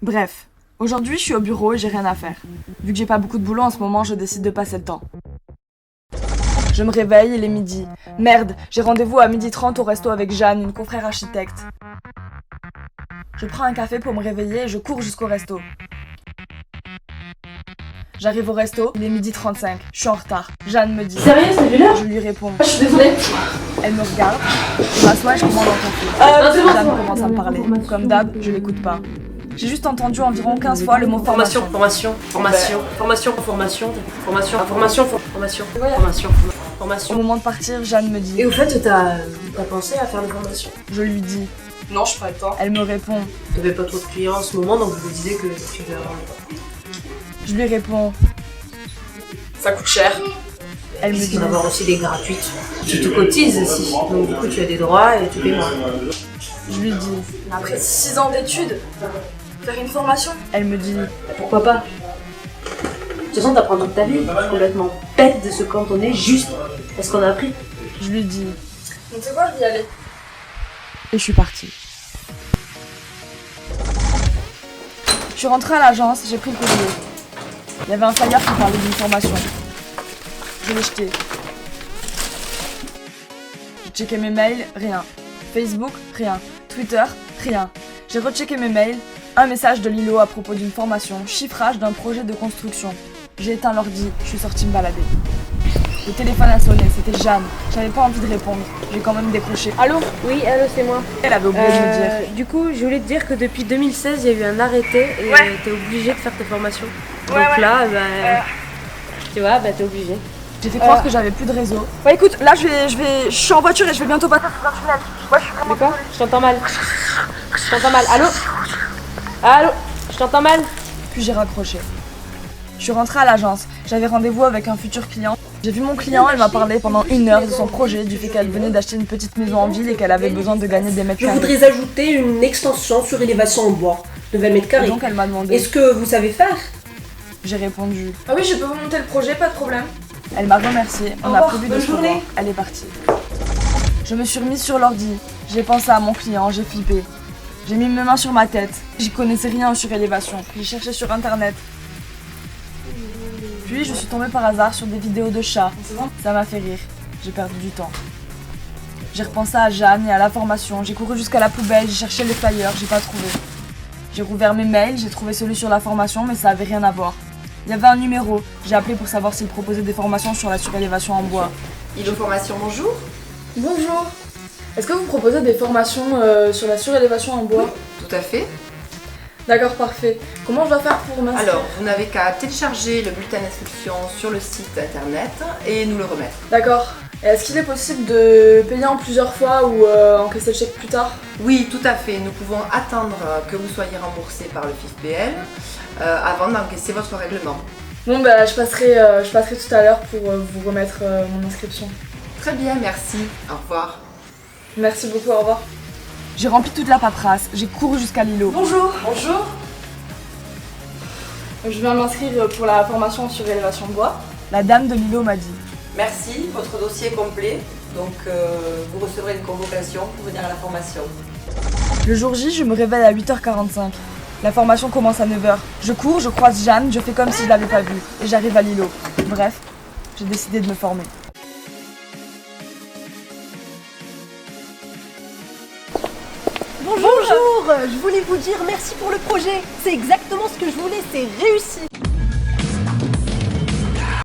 Bref, aujourd'hui je suis au bureau et j'ai rien à faire. Vu que j'ai pas beaucoup de boulot en ce moment, je décide de passer le temps. Je me réveille, il est midi. Merde, j'ai rendez-vous à 12h30 au resto avec Jeanne, une confrère architecte. Je prends un café pour me réveiller et je cours jusqu'au resto. J'arrive au resto, il est 12h35, je suis en retard. Jeanne me dit... Sérieux, c'est vu là? Je lui réponds. Je suis désolée. Elle me regarde, je m'assois et je commande un café. C'est bon, Jeanne commence à me parler. Comme d'hab, je l'écoute pas. J'ai juste entendu environ 15 fois le mot formation. Au moment de partir, Jeanne me dit... Et au fait, t'as pensé à faire des formations? Je lui dis... Non, je pas le temps. Elle me répond... T'avais pas trop de clients en ce moment, donc je me disais que tu verras. Je lui réponds... Ça coûte cher. Elle me Il dit... faut avoir aussi des gratuites. Tu cotises aussi, donc du coup tu as des droits et tu paies moins. Je lui dis... Après 6 ans d'études, faire une formation? Elle me dit... Pourquoi pas? De toute façon, t'apprends toute ta vie, complètement bête de se cantonner juste parce qu'on a appris. Je lui dis... Donc c'est quoi, je vais y aller? Et je suis partie. Je suis rentrée à l'agence, j'ai pris le courrier. Il y avait un flyer qui parlait d'une formation. Je l'ai jeté. J'ai checké mes mails, rien. Facebook, rien. Twitter, rien. J'ai rechecké mes mails, un message de Lilo à propos d'une formation, chiffrage d'un projet de construction. J'ai éteint l'ordi, je suis sortie me balader. Le téléphone a sonné, c'était Jeanne. J'avais pas envie de répondre, j'ai quand même décroché. Allô? Oui, allô, c'est moi. Elle avait oublié de me dire. Du coup, je voulais te dire que depuis 2016, il y a eu un arrêté et t'es obligé de faire tes formations. Donc là, tu vois, t'es obligé. J'ai fait croire que j'avais plus de réseau. Ouais, écoute, là je suis en voiture et je vais bientôt passer sous un tunnel. Ouais, je suis vraiment... De quoi? Je t'entends mal. Je t'entends mal. Allô? Allô? Je t'entends mal. Puis j'ai raccroché. Je suis rentrée à l'agence. J'avais rendez-vous avec un futur client. J'ai vu mon client, elle m'a parlé pendant 1 heure de son projet, du fait qu'elle venait d'acheter une petite maison en ville et qu'elle avait besoin de gagner des mètres Je carrés. voudrais ajouter une extension sur élévation en bois de 20 mètres Et carrés. donc elle m'a demandé. Est-ce que vous savez faire? J'ai répondu. Ah oui, je peux vous monter le projet, pas de problème. Elle m'a remercié. On Au a revoir, prévu de bonne se revoir. journée. Elle est partie. Je me suis remise sur l'ordi. J'ai pensé à mon client, j'ai flippé. J'ai mis mes mains sur ma tête. J'y connaissais rien en surélévation. J'ai cherché sur internet. Puis je suis tombée par hasard sur des vidéos de chats. Ça m'a fait rire. J'ai perdu du temps. J'ai repensé à Jeanne et à la formation. J'ai couru jusqu'à la poubelle, j'ai cherché les flyers, j'ai pas trouvé. J'ai rouvert mes mails, j'ai trouvé celui sur la formation, mais ça avait rien à voir. Il y avait un numéro. J'ai appelé pour savoir s'il proposait des formations sur la surélévation en bois. Ilo Formation, bonjour. Bonjour. Est-ce que vous proposez des formations sur la surélévation en bois? Tout à fait. D'accord, parfait. Comment je dois faire pour m'inscrire? Alors, vous n'avez qu'à télécharger le bulletin d'inscription sur le site internet et nous le remettre. D'accord. Et est-ce qu'il est possible de payer en plusieurs fois ou encaisser le chèque plus tard? Oui, tout à fait. Nous pouvons attendre que vous soyez remboursé par le FIFPL avant d'encaisser votre règlement. Bon, bah je passerai tout à l'heure pour vous remettre mon inscription. Très bien, merci. Au revoir. Merci beaucoup, au revoir. J'ai rempli toute la paperasse. J'ai couru jusqu'à Lilo. Bonjour. Bonjour. Je viens m'inscrire pour la formation sur élévation de bois. La dame de Lilo m'a dit. Merci, votre dossier est complet. Donc, vous recevrez une convocation pour venir à la formation. Le jour J, je me réveille à 8h45. La formation commence à 9h. Je cours, je croise Jeanne, je fais comme si je l'avais pas vue. Et j'arrive à Lilo. Bref, j'ai décidé de me former. Bonjour, je voulais vous dire merci pour le projet. C'est exactement ce que je voulais, c'est réussi.